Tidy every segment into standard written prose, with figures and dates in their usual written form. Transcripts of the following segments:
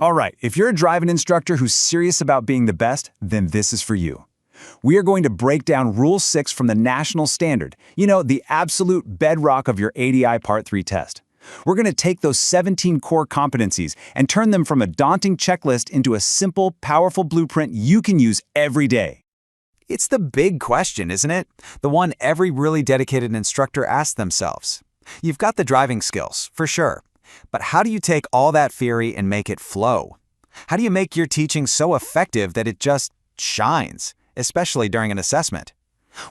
All right, if you're a driving instructor who's serious about being the best, then this is for you. We are going to break down Rule 6 from the national standard, the absolute bedrock of your ADI Part 3 test. We're going to take those 17 core competencies and turn them from a daunting checklist into a simple, powerful blueprint you can use every day. It's the big question, isn't it? The one every really dedicated instructor asks themselves. You've got the driving skills, for sure. But how do you take all that theory and make it flow? How do you make your teaching so effective that it just shines, especially during an assessment?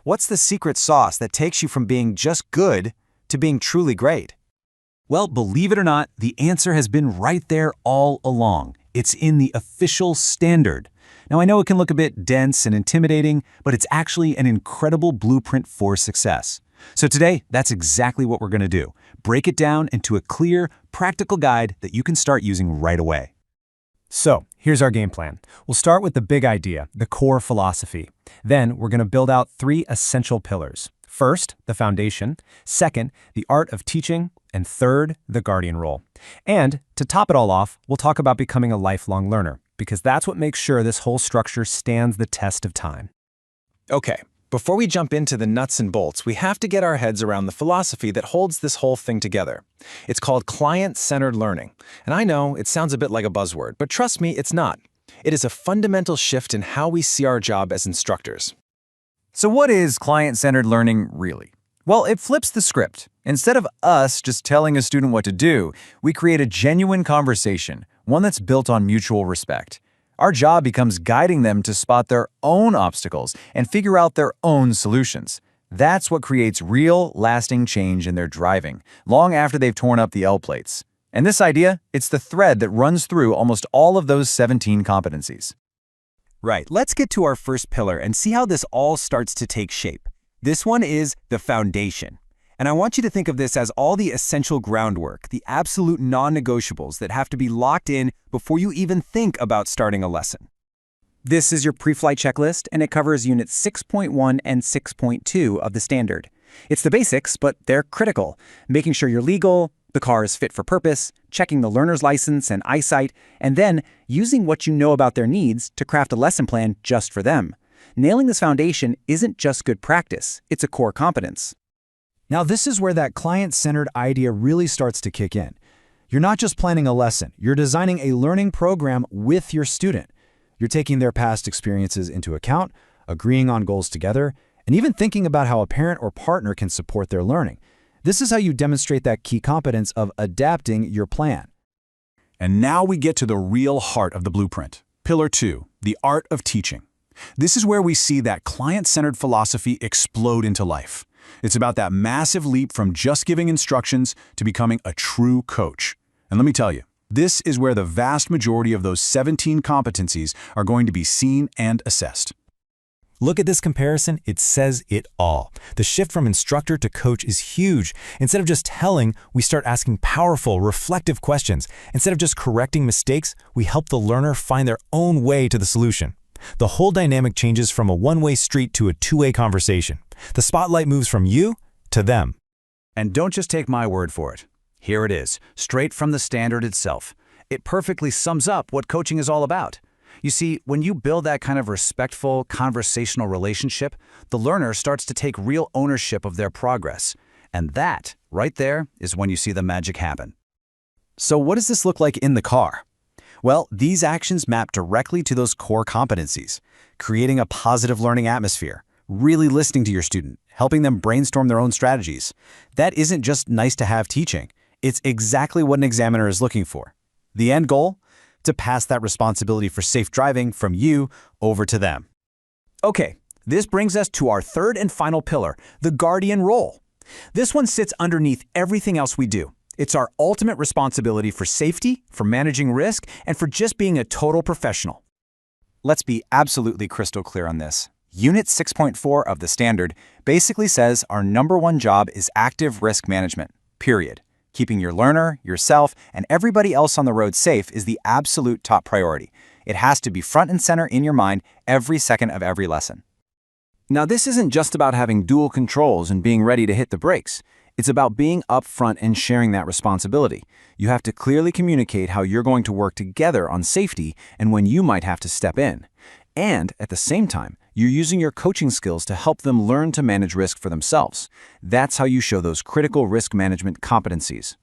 What's the secret sauce that takes you from being just good to being truly great? Well, believe it or not, the answer has been right there all along. It's in the official standard. Now, I know it can look a bit dense and intimidating, but it's actually an incredible blueprint for success. So today, that's exactly what we're going to do. Break it down into a clear, practical guide that you can start using right away. So, here's our game plan. We'll start with the big idea, the core philosophy. Then, we're going to build out 3 essential pillars. First, the foundation. Second, the art of teaching. And third, the guardian role. And to top it all off, we'll talk about becoming a lifelong learner, because that's what makes sure this whole structure stands the test of time. Okay, before we jump into the nuts and bolts, we have to get our heads around the philosophy that holds this whole thing together. It's called client-centered learning. And I know it sounds a bit like a buzzword, but trust me, it's not. It is a fundamental shift in how we see our job as instructors. So what is client-centered learning really? Well, it flips the script. Instead of us just telling a student what to do, we create a genuine conversation, one that's built on mutual respect. Our job becomes guiding them to spot their own obstacles and figure out their own solutions. That's what creates real, lasting change in their driving, long after they've torn up the L plates. And this idea, it's the thread that runs through almost all of those 17 competencies. Right, let's get to our first pillar and see how this all starts to take shape. This one is the foundation. And I want you to think of this as all the essential groundwork, the absolute non-negotiables that have to be locked in before you even think about starting a lesson. This is your pre-flight checklist, and it covers units 6.1 and 6.2 of the standard. It's the basics, but they're critical. Making sure you're legal, the car is fit for purpose, checking the learner's license and eyesight, and then using what you know about their needs to craft a lesson plan just for them. Nailing this foundation isn't just good practice, it's a core competence. Now, this is where that client-centered idea really starts to kick in. You're not just planning a lesson, you're designing a learning program with your student. You're taking their past experiences into account, agreeing on goals together, and even thinking about how a parent or partner can support their learning. This is how you demonstrate that key competence of adapting your plan. And now we get to the real heart of the blueprint. Pillar 2, the art of teaching. This is where we see that client-centered philosophy explode into life. It's about that massive leap from just giving instructions to becoming a true coach. And let me tell you, this is where the vast majority of those 17 competencies are going to be seen and assessed. Look at this comparison, it says it all. The shift from instructor to coach is huge. Instead of just telling, we start asking powerful, reflective questions. Instead of just correcting mistakes, we help the learner find their own way to the solution. The whole dynamic changes from a one-way street to a two-way conversation. The spotlight moves from you to them. And don't just take my word for it. Here it is, straight from the standard itself. It perfectly sums up what coaching is all about. You see, when you build that kind of respectful, conversational relationship, the learner starts to take real ownership of their progress. And that, right there, is when you see the magic happen. So what does this look like in the car? Well, these actions map directly to those core competencies, creating a positive learning atmosphere, really listening to your student, helping them brainstorm their own strategies. That isn't just nice-to-have teaching. It's exactly what an examiner is looking for. The end goal? To pass that responsibility for safe driving from you over to them. Okay, this brings us to our third and final pillar, the guardian role. This one sits underneath everything else we do. It's our ultimate responsibility for safety, for managing risk, and for just being a total professional. Let's be absolutely crystal clear on this. Unit 6.4 of the standard basically says our #1 job is active risk management, period. Keeping your learner, yourself, and everybody else on the road safe is the absolute top priority. It has to be front and center in your mind every second of every lesson. Now, this isn't just about having dual controls and being ready to hit the brakes. It's about being upfront and sharing that responsibility. You have to clearly communicate how you're going to work together on safety and when you might have to step in. And at the same time, you're using your coaching skills to help them learn to manage risk for themselves. That's how you show those critical risk management competencies.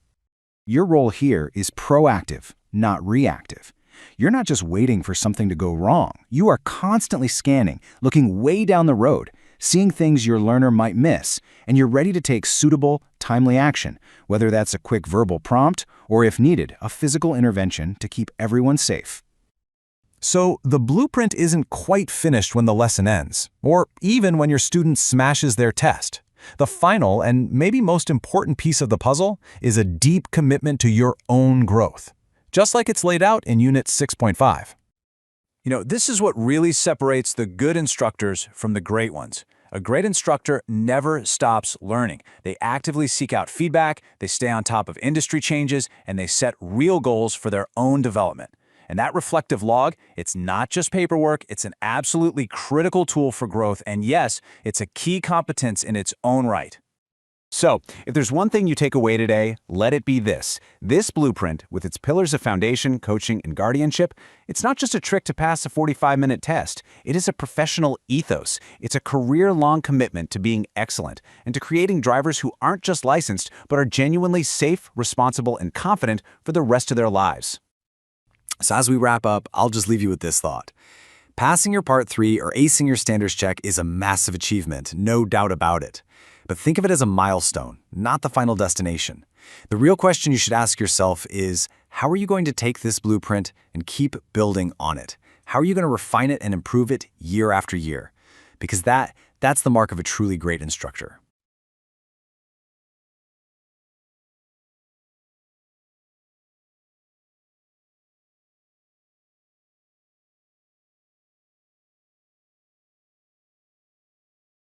Your role here is proactive, not reactive. You're not just waiting for something to go wrong. You are constantly scanning, looking way down the road, seeing things your learner might miss, and you're ready to take suitable, timely action, whether that's a quick verbal prompt or, if needed, a physical intervention to keep everyone safe. So the blueprint isn't quite finished when the lesson ends, or even when your student smashes their test. The final and maybe most important piece of the puzzle is a deep commitment to your own growth, just like it's laid out in Unit 6.5. This is what really separates the good instructors from the great ones. A great instructor never stops learning. They actively seek out feedback, they stay on top of industry changes, and they set real goals for their own development. And that reflective log, it's not just paperwork, it's an absolutely critical tool for growth, and yes, it's a key competence in its own right. So, if there's one thing you take away today, let it be this. This blueprint, with its pillars of foundation, coaching, and guardianship, it's not just a trick to pass a 45-minute test. It is a professional ethos. It's a career-long commitment to being excellent and to creating drivers who aren't just licensed, but are genuinely safe, responsible, and confident for the rest of their lives. So as we wrap up, I'll just leave you with this thought. Passing your Part 3 or acing your standards check is a massive achievement, no doubt about it. But think of it as a milestone, not the final destination. The real question you should ask yourself is, how are you going to take this blueprint and keep building on it? How are you going to refine it and improve it year after year? Because that's the mark of a truly great instructor.